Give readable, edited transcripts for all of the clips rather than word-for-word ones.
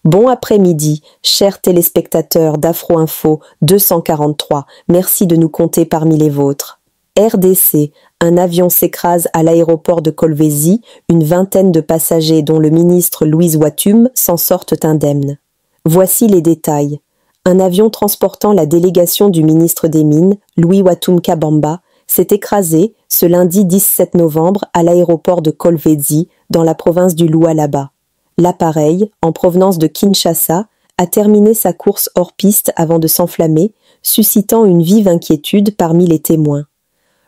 Bon après-midi, chers téléspectateurs d'Afro Info 243, merci de nous compter parmi les vôtres. RDC, un avion s'écrase à l'aéroport de Kolwezi, une vingtaine de passagers dont le ministre Louise Watoum s'en sortent indemnes. Voici les détails. Un avion transportant la délégation du ministre des Mines, Louis Watoum Kabamba, s'est écrasé ce lundi 17 novembre à l'aéroport de Kolwezi, dans la province du Lualaba. L'appareil, en provenance de Kinshasa, a terminé sa course hors piste avant de s'enflammer, suscitant une vive inquiétude parmi les témoins.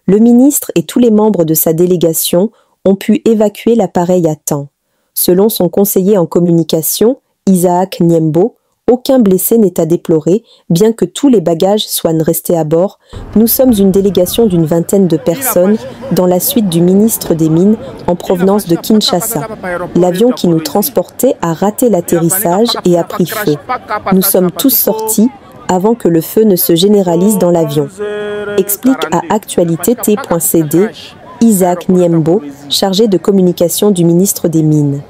Le ministre et tous les membres de sa délégation ont pu évacuer l'appareil à temps. Selon son conseiller en communication, Isaac Niembo, aucun blessé n'est à déplorer, bien que tous les bagages soient restés à bord. Nous sommes une délégation d'une vingtaine de personnes dans la suite du ministre des Mines en provenance de Kinshasa. L'avion qui nous transportait a raté l'atterrissage et a pris feu. Nous sommes tous sortis avant que le feu ne se généralise dans l'avion. Explique à actualité.cd Isaac Niembo, chargé de communication du ministre des Mines.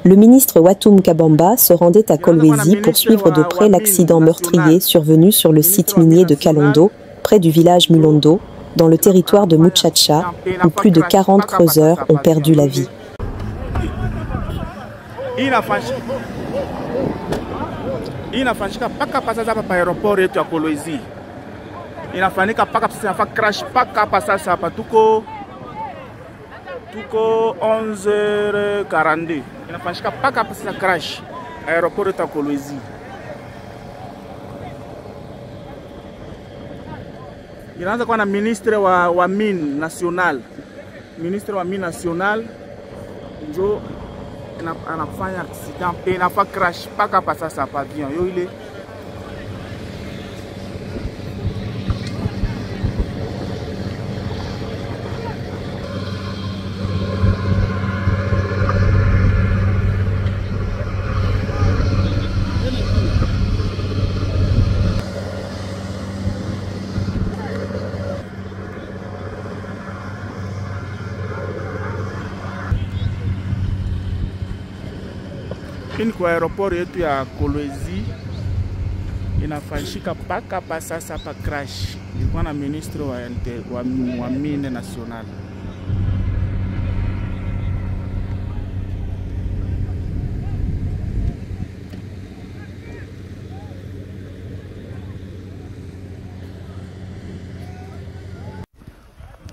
Le ministre Watoum Kabamba se rendait à Kolwezi pour suivre de près l'accident meurtrier survenu sur le site minier de Kalondo, près du village Mulondo, dans le territoire de Muchacha, où plus de 40 creuseurs ont perdu la vie. Tuko 11h42. Inafanyika paka hapa sasa crash aeroport ya Kolwezi. Inaanza kwa na ministre wa mine national. Ministre wa mine national ndio anafanya accident pe inafa crash paka hapa sasa hapa avion. Yo ile kwa aeroport yetu ya Kolwezi inafanyika paka pa sasa pa crash. Ilikuwa na ministre wa mine national.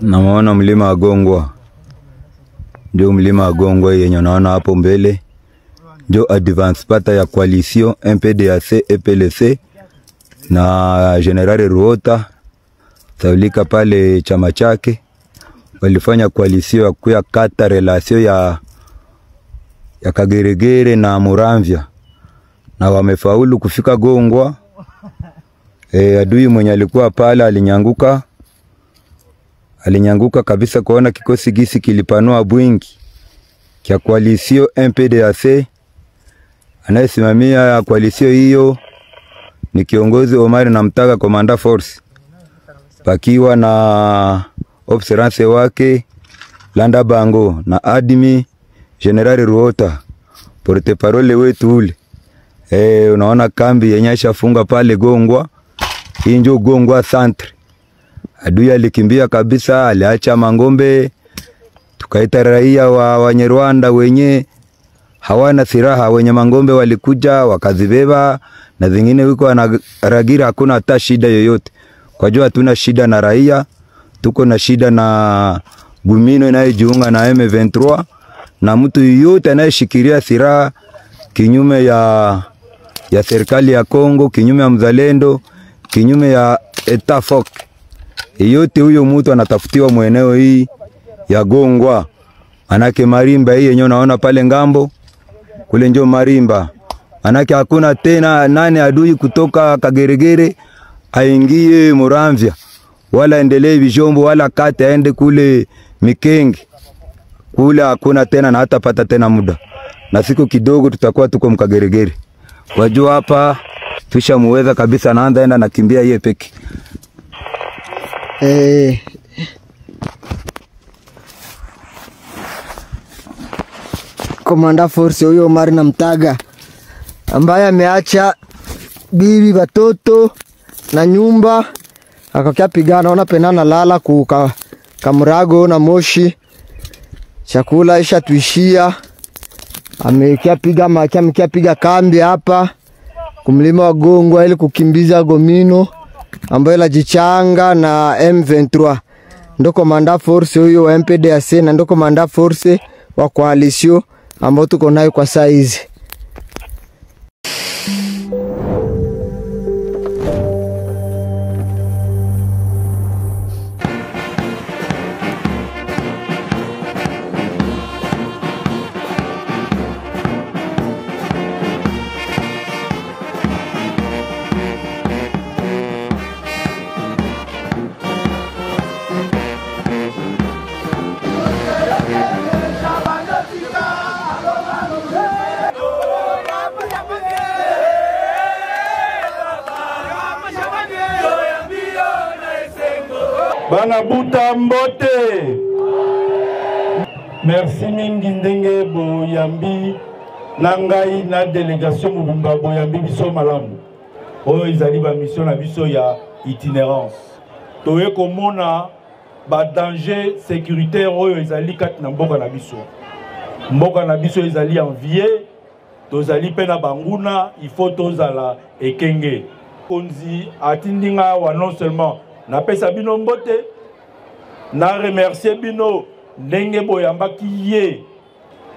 Naona mlima wa Gongwa. Ndio mlima wa Gongwa yenye naona hapo mbele. Ndio advance pata ya coalition MPDAC EPLC na General Ruota taulika pale chama chake walifanya coalition ya kuya kata relation ya Kageregere na Muramvya na wamefaulu kufika Gongwa. Adui mwenye alikuwa pale alinyanguka kabisa kuona kikosi gisi kilipanua bwingi kia coalition MPDAC. Anayesimamia coalition hiyo ni kiongozi Omar Namtaga Commander Force, pakiwa na observance wake Landa Bango na admi General Ruota porte parole wetu ule. Unaona kambi yenye shafunga pale Gongwa, injo Gongwa centre. Adui alikimbia kabisa, aliacha mangombe. Tukaita raia wa Wanyarwanda wenye hawana silaha, wenye mangombe walikuja wakazibeba na zingine wiko wanaragira. Hakuna hata shida yoyote. Kwa jua hatuna shida na raia, tuko na shida na Gumino inayojiunga na M23 na mtu yote anayeshikilia silaha kinyume ya serikali ya Kongo, kinyume ya mzalendo, kinyume ya Etafok. Yote huyo mtu anatafutiwa mweneo hii ya Gongwa. Manake Marimba hii yenyewe unaona pale ngambo kule ndio Marimba. Manake hakuna tena nani adui kutoka Kageregere aingie Muramvya wala endelee Bijombo wala kati aende kule Mikenge. Kule hakuna tena na hata pata tena muda. Na siku kidogo tutakuwa tuko Mkageregere. Wajua hapa tushamuweza kabisa, naanza enda nakimbia yeye peke. Commander Force huyo Omar Namtaga ambaye ameacha bibi, watoto na nyumba, akakia pigana. Ona penana lala kamrago na moshi, chakula isha tuishia. Amekia piga kambi hapa kumlima wa Gongwa ili kukimbiza Gomino ambaye la jichanga na M23. Ndo komanda force huyo wa MPDC na ndo komanda force wa coalition ambao tuko nayo kwa saa hizi. Banabuta mbote. Merci mingi ndenge boyambi nangai na délégation mubimba boyambi biso malamu. Oyo izali ba mission na biso ya itinérance. Toye komona ba danger sécuritaire oyo izali kati na mboka na biso. Mboka na biso izali envier, tozali pe na banguna, il faut tozala ekenge. Konzi atindinga wa non seulement na pesa bino mbote, na remercier bino ndenge boyambaki ye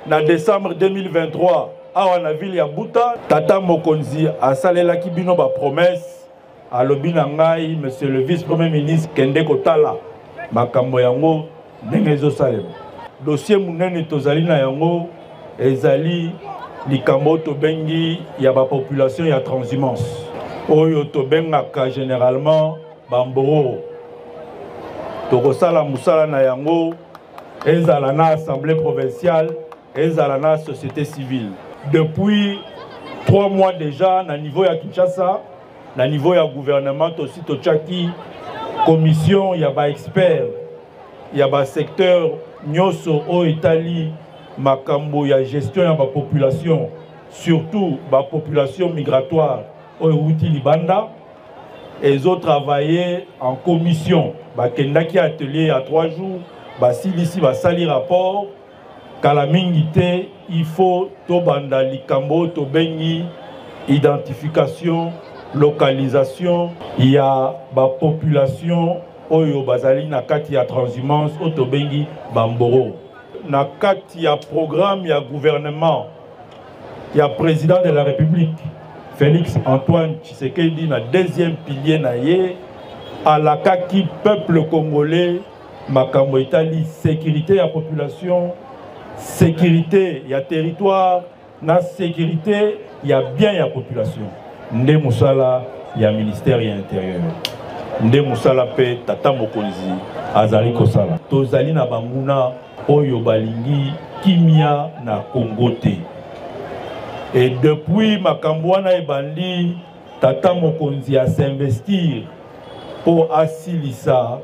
na décembre 2023 awa na ville ya Buta. Tata Mokonzi asalelaki bino ba promesse alobi na ngai monsieur le vice-premier ministre kende kotala makambo yango ndenge ezosalema. Dossier munene tozali na yango ezali likambo tobengi ya ba population ya transhumance oyo tobengaka généralement Bamboro. Tokosala musala na yango ezala na assemblée provinciale, ezala na société civile. Depuis 3 mois déjà, na niveau ya Kinshasa, na niveau ya gouvernement aussi tochaki commission ya ba expert, ya ba secteur nyoso o Italie makambo ya gestion ya ba population, surtout ba population migratoire o uti libanda. Ils ont travaillé en commission. Bakendaki atelier à 3 jours. Basili ici basali rapport. Kalamingité, il faut tobanda likambo tobengi identification, localisation. Il y a ba population oyo bazali na kati ya transhumance o tobengi Bamboro. Na kati ya programme ya gouvernement, ya président de la République Félix Antoine Tshisekedi na deuxième pilier na ye alakaki peuple congolais makambo etali sécurité ya population, sécurité ya territoire na sécurité ya bien ya population. Nde musala ya ministère ya intérieur. Nde musala pe Tata Mokonzi azali kosala. Tozali na banguna oyo balingi kimia na Congo te. Et depuis Makambouana et Bandi, Tata Mokonzi a s'investir pour asilisa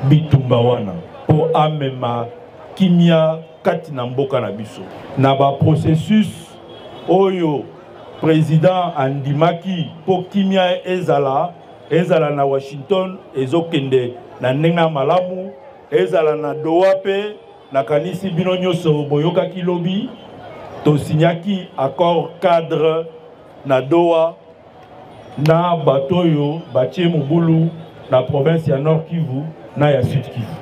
Bitumbawana, pour amema kimia katina mboka na biso. Na ba processus oyo président andimaki pour kimia ezala na Washington ezokende na nenga malamu, ezala na Doha pe na kanisi bino nyoso boyoka kilobi. To signaki accord cadre na Doha na batoyo batie mubulu na province ya Nord Kivu na ya Sud Kivu.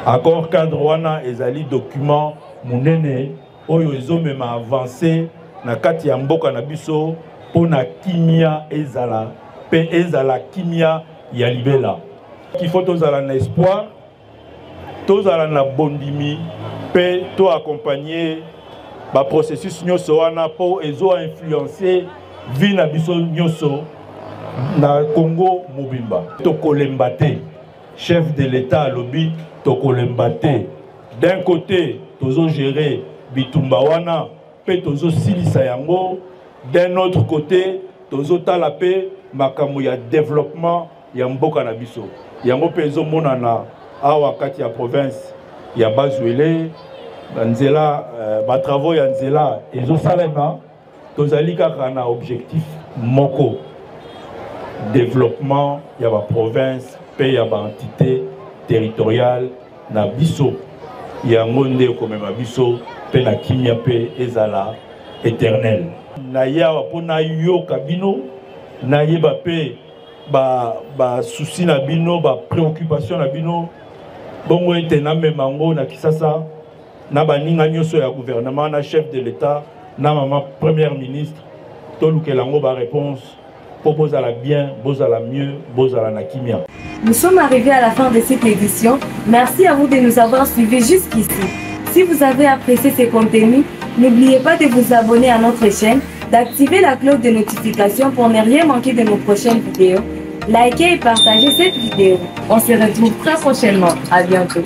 Accord cadre wana ezali document munene oyo ezomema avancé na kati ya mboka na biso pona kimia ezala pe ezala kimia ya libela. Kifo tozala na espoir, tozala na bondimi pe to accompagner ba processus nyoso wana po ezo influencer vie na biso nyoso na Congo mobimba. Tokolemba te, chef de l'État alobi tokolemba te. D'un côté tozo gérer bitumba wana pe tozo silisa yango, d'un autre côté tozo tala pe makambo ya développement ya mboka na biso. Yango pe ezo monana awa kati ya province ya Bazwele. Nzela, ba travaux ya nzela ezo salema tozali kaka na objectif moko développement ya ba province pe ya ba entité territoriale na biso yango nde komema biso pe na kimia pe ezala éternel na yawa pona yoka bino na yeba pe ba souci na bino ba préoccupation na bino bongo ete na memango na Kisasa na baninga nyonso ya gouvernement na chef de l'État na maman première ministre tolukelango ba réponse pour bozala bien, bozala mieux, bozala na kimia. Nous sommes arrivés à la fin de cette édition. Merci à vous de nous avoir suivis jusqu'ici. Si vous avez apprécié ces contenus, n'oubliez pas de vous abonner à notre chaîne, d'activer la cloche de notification pour ne rien manquer de nos prochaines vidéos. Likez et partagez cette vidéo. On se retrouve très prochainement. À bientôt.